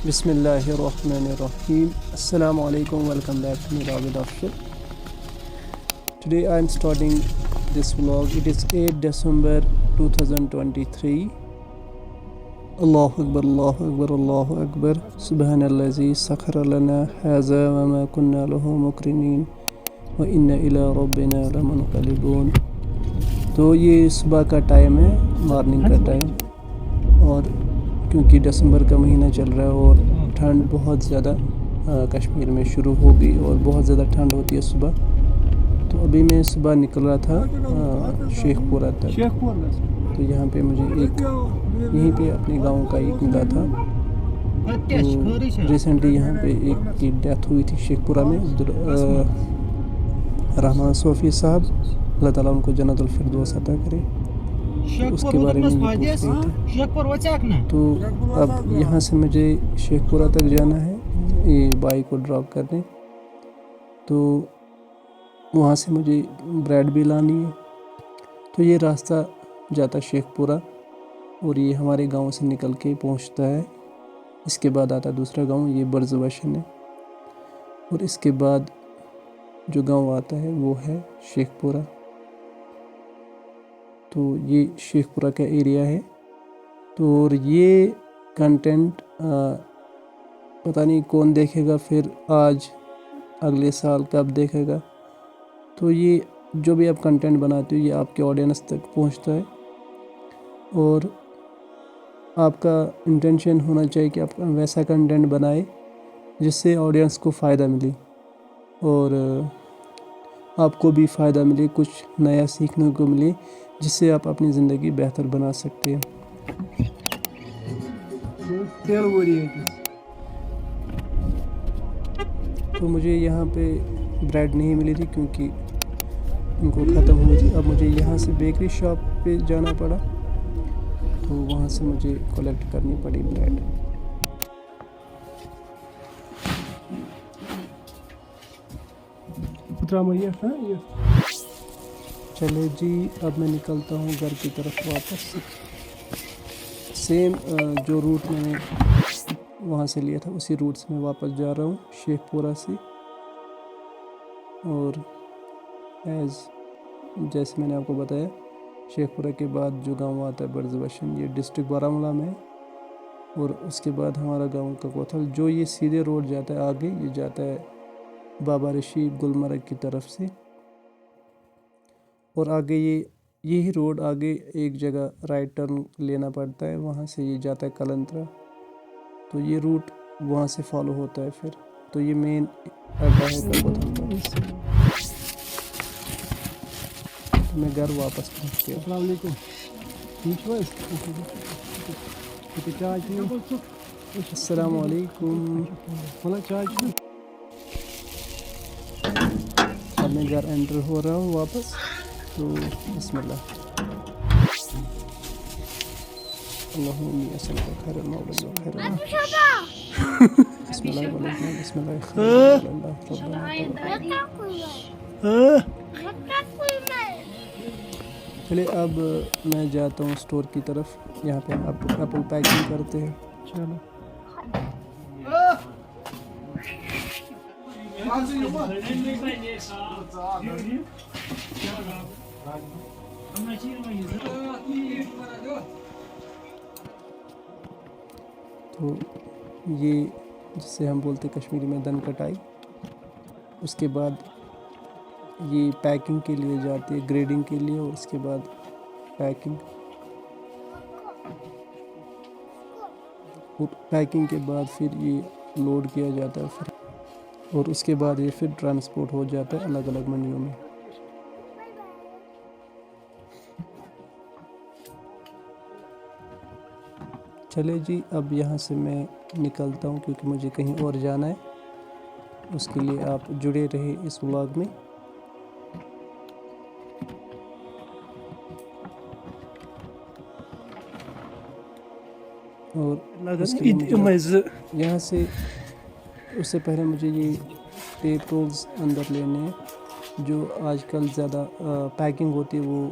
Bismillahirrahmanirrahim. Assalamu alaikum. Welcome back to Miravid Official. Today I am starting this vlog. It is 8 December 2023. Allahu Akbar, Allahu Akbar, Allahu Akbar. Subhanallazi sakhara lana haza wa ma kunna lahu muqrinin wa inna ila rabbina lamunqalibun. تو یہ صبح کا time ہے، morning کا time, اور کیونکہ دسمبر کا مہینہ چل رہا ہے اور ٹھنڈ بہت زیادہ کشمیر میں شروع ہو گئی اور بہت زیادہ ٹھنڈ ہوتی ہے صبح. تو ابھی میں صبح نکل رہا تھا شیخ پورہ تک. تو یہاں پہ مجھے یہیں پہ اپنے گاؤں کا ایک ملا تھا. ریسنٹلی یہاں پہ ایک کی ڈیتھ ہوئی تھی شیخ پورہ میں، رحمان صوفی صاحب، اللہ تعالیٰ ان کو جنت الفردوس عطا کرے. اس کے بارے میں یہ پوچھ رہی تھی. تو اب یہاں سے مجھے شیخ پورہ تک جانا ہے یہ بائک کو ڈراپ کرنے. تو وہاں سے مجھے بریڈ بھی لانی ہے. تو یہ راستہ جاتا شیخ پورہ اور یہ ہمارے گاؤں سے نکل کے پہنچتا ہے. اس کے بعد آتا دوسرا گاؤں، یہ برز وشن ہے. اور اس کے بعد جو گاؤں آتا ہے وہ ہے شیخ پورہ. تو یہ شیخ پورہ کا ایریا ہے. تو اور یہ کنٹینٹ پتہ نہیں کون دیکھے گا پھر، آج اگلے سال کب دیکھے گا. تو یہ جو بھی آپ کنٹینٹ بناتے ہو یہ آپ کے آڈینس تک پہنچتا ہے، اور آپ کا انٹینشن ہونا چاہیے کہ آپ ویسا کنٹینٹ بنائے جس سے آڈینس کو فائدہ ملے اور آپ کو بھی فائدہ ملے، کچھ نیا سیکھنے کو ملے جس سے آپ اپنی زندگی بہتر بنا سکتے ہیں. تو مجھے یہاں پہ بریڈ نہیں ملی تھی کیونکہ ان کو ختم ہوئی تھی. اب مجھے یہاں سے بیکری شاپ پہ جانا پڑا، تو وہاں سے مجھے کلیکٹ کرنی پڑی بریڈ. چلے جی، اب میں نکلتا ہوں گھر کی طرف واپس. سیم جو روٹ میں نے وہاں سے لیا تھا اسی روٹ سے میں واپس جا رہا ہوں شیخ پورہ سے. اور جیسے میں نے آپ کو بتایا، شیخ پورہ کے بعد جو گاؤں آتا ہے برز وشن، یہ ڈسٹرکٹ بارہمولہ میں ہے. اور اس کے بعد ہمارا گاؤں کا کوتھل، جو یہ سیدھے روڈ جاتا ہے آگے، یہ جاتا ہے بابا رشید گلمرگ کی طرف سے. اور آگے یہی روڈ آگے ایک جگہ رائٹ ٹرن لینا پڑتا ہے، وہاں سے یہ جاتا ہے کلنترا. تو یہ روٹ وہاں سے فالو ہوتا ہے پھر. تو یہ مین اڈا ہے کوتھل کا. تو میں گھر واپس پہنچ گیا. السلام علیکم. السلام علیکم. اب میں گھر انٹر ہو رہا ہوں واپس. تو بسم اللہ. اللہم انی اسألک خیر المولد و خیر بسم اللہ الرحمن بسم اللہ خیر چلے اب میں جاتا ہوں اسٹور کی طرف. یہاں پہ ایپل پیکنگ کرتے ہیں. چلو تو یہ جسے ہم بولتے کشمیری میں دن کٹائی. اس کے بعد یہ پیکنگ کے لیے جاتی ہے، گریڈنگ کے لیے، اور اس کے بعد پیکنگ. اور پیکنگ کے بعد پھر یہ لوڈ کیا جاتا ہے پھر، اور اس کے بعد یہ پھر ٹرانسپورٹ ہو جاتا ہے الگ الگ منڈیوں میں. چلے جی، اب یہاں سے میں نکلتا ہوں کیونکہ مجھے کہیں اور جانا ہے. اس کے لیے آپ جڑے رہے اس ولاگ میں. اور اس کے لیے مجھے یہاں سے اس سے پہلے مجھے یہ ٹیپ رولز اندر لینے ہیں. جو آج کل زیادہ پیکنگ ہوتی ہے وہ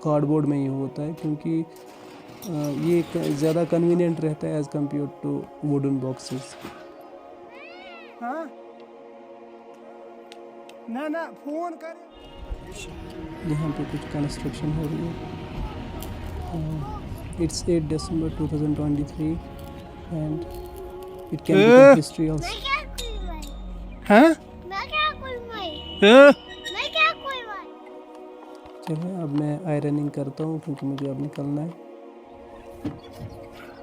کارڈ بورڈ میں ہی ہوتا ہے، کیونکہ یہ زیادہ کنوینئنٹ رہتا ہے as compared to wooden boxes. ہاں نہ فون کر. یہاں پہ کچھ کنسٹرکشن ہو رہی ہے. It's 8 December 2023 and it can become history also. ہاں چلیں اب میں آئرننگ کرتا ہوں کیونکہ مجھے اب نکلنا ہے.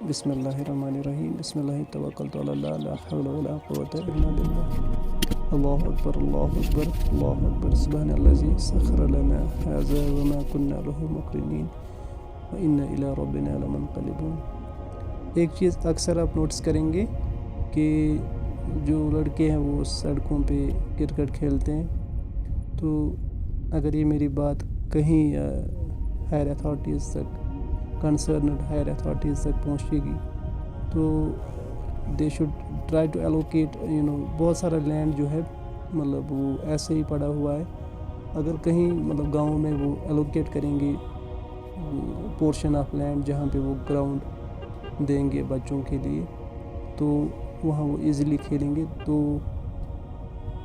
بسم اللہ الرحمن الرحیم. بسم اللہ توکلت علی اللہ لا حول ولا قوۃ الا باللہ. اللہ اکبر اللہ اکبر اللہ اکبر. سبحان الذی سخر لنا هذا وما كنا له مقرنین وإنا إلى ربنا لمنقلبون. ایک چیز اکثر آپ نوٹس کریں گے کہ جو لڑکے ہیں وہ سڑکوں پہ کرکٹ کھیلتے ہیں. تو اگر یہ میری بات کہیں ہائر اتھارٹیز تک کنسرنڈ ہائر اتھارٹیز تک پہنچے گی تو they should try to allocate بہت سارا لینڈ جو ہے مطلب وہ ایسے ہی پڑا ہوا ہے. اگر کہیں مطلب گاؤں میں وہ ایلوکیٹ کریں گے پورشن آف لینڈ جہاں پہ وہ گراؤنڈ دیں گے بچوں کے لیے تو وہاں وہ ایزیلی کھیلیں گے. تو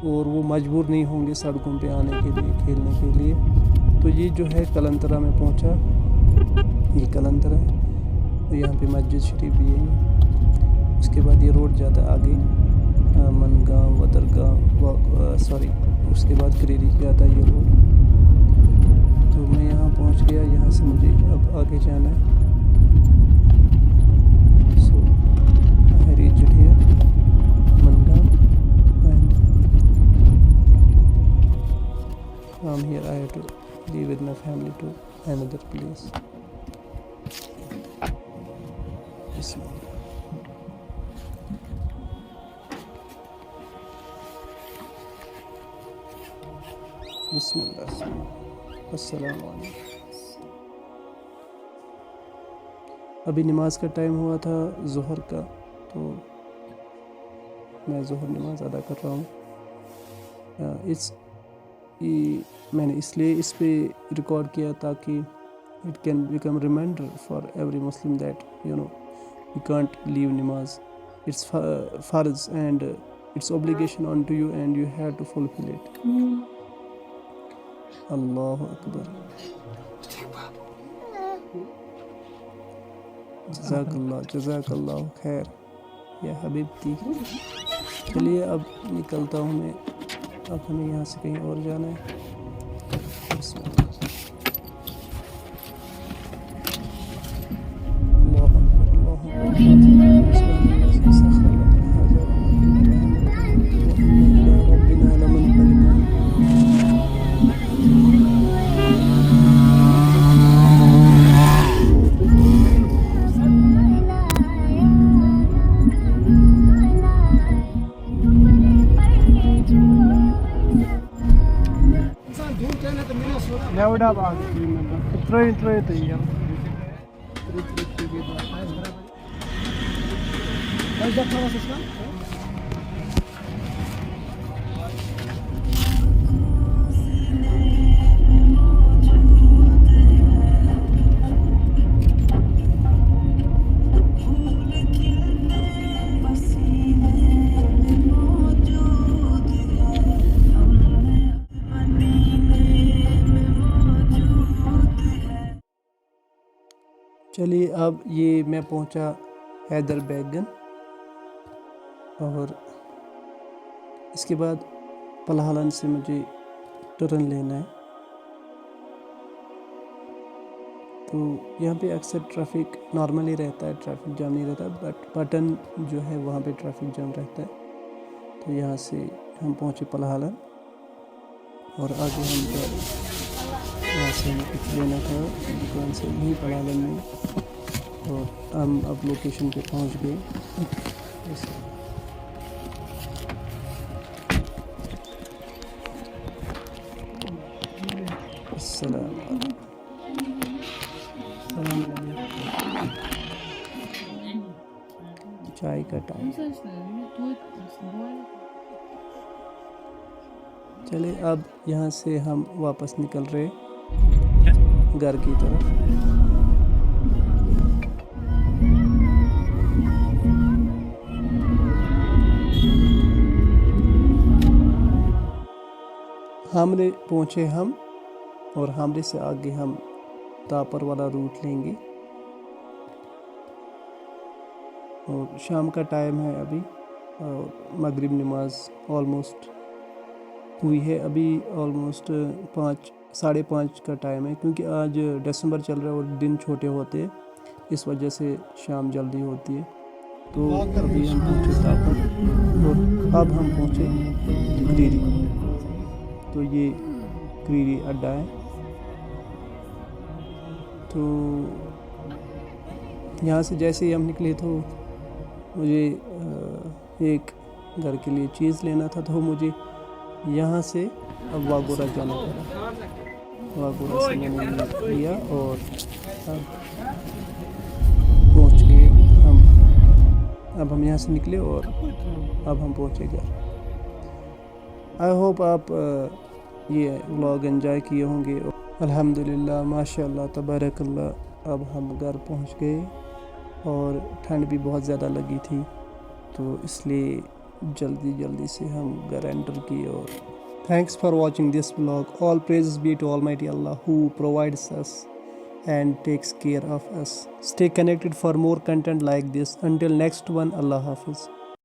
اور وہ مجبور نہیں ہوں گے سڑکوں پہ آنے کے لیے کھیلنے کے لیے. تو یہ جو ہے کلنترا میں پہنچا. یہ کلنترا ہے اور یہاں پہ مسجد شریف بھی ہے. اس کے بعد یہ روڈ جاتا ہے آگے منگام ودرگام اس کے بعد کریری جاتا ہے یہ روڈ. تو میں یہاں پہنچ گیا. یہاں سے مجھے اب آگے جانا ہے. سو I reached here منگام and from here I have to leave with my family to another place. بسم اللہ. السلام علیکم. ابھی نماز کا ٹائم ہوا تھا ظہر کا تو میں ظہر نماز ادا کر رہا ہوں. میں نے اس لیے اس پہ ریکارڈ کیا تاکہ it can become reminder for every Muslim that you can't leave namaz. It's farz and it's obligation on to you and you have to fulfill it. اللہ اکبر. جزاک اللہ خیر یا حبیبتی. چلیے اب نکلتا ہوں میں. اب ہمیں یہاں سے کہیں اور جانا ہے. بسم اللہ. اللہ اکبر اللہ اکبر. سبحان اللہ سخر لنا هذا وإنا إلى ربنا لمنقلبون. لیوڈا باغ ترٛٲیِو تُہۍ یَلہٕ چلیے اب یہ میں پہنچا حیدر بیگن اور اس کے بعد پلہالن سے مجھے ٹرن لینا ہے. تو یہاں پہ اکثر ٹریفک نارملی رہتا ہے, ٹریفک جام نہیں رہتا, بٹ پٹن جو ہے وہاں پہ ٹریفک جام رہتا ہے. تو یہاں سے ہم پہنچے پلہالن اور آگے ہم یہاں سے ہمیں کچھ لینا تھا دکان سے یہیں پلہالن میں. اور ہم اب لوکیشن پہ پہنچ گئے. السلام علیکم. چائے کا ٹائم. چلے اب یہاں سے ہم واپس نکل رہے گھر کی طرف. حامرے پہنچے ہم اور حامرے سے آگے ہم تاپر والا روٹ لیں گے اور شام کا ٹائم ہے ابھی اور مغرب نماز آلموسٹ ہوئی ہے ابھی آلموسٹ 5:30 کا ٹائم ہے کیونکہ آج دسمبر چل رہا ہے اور دن چھوٹے ہوتے ہیں اس وجہ سے شام جلدی ہوتی ہے تو ابھی ہم پہنچے تاپر اور اب ہم پہنچے کریری تو یہ کریری اڈا ہے تو یہاں سے جیسے ہی ہم نکلے تو مجھے ایک گھر کے لیے چیز لینا تھا تو مجھے یہاں سے اب واگورہ جانا پڑا واگورہ سے میں نے لیا اور پہنچ گئے اب ہم یہاں سے نکلے اور اب ہم پہنچے گھر آئی ہوپ آپ یہ ولاگ انجوائے کیے ہوں گے الحمدللہ ماشاء اللہ تبارک اللہ اب ہم گھر پہنچ گئے اور ٹھنڈ بھی بہت زیادہ لگی تھی تو اس لیے جلدی سے ہم گھر انٹر کیے اور thanks for watching this vlog. All praises be to Almighty Allah who provides us and takes care of us. Stay connected for more content like this. Until next one, Allah Hafiz.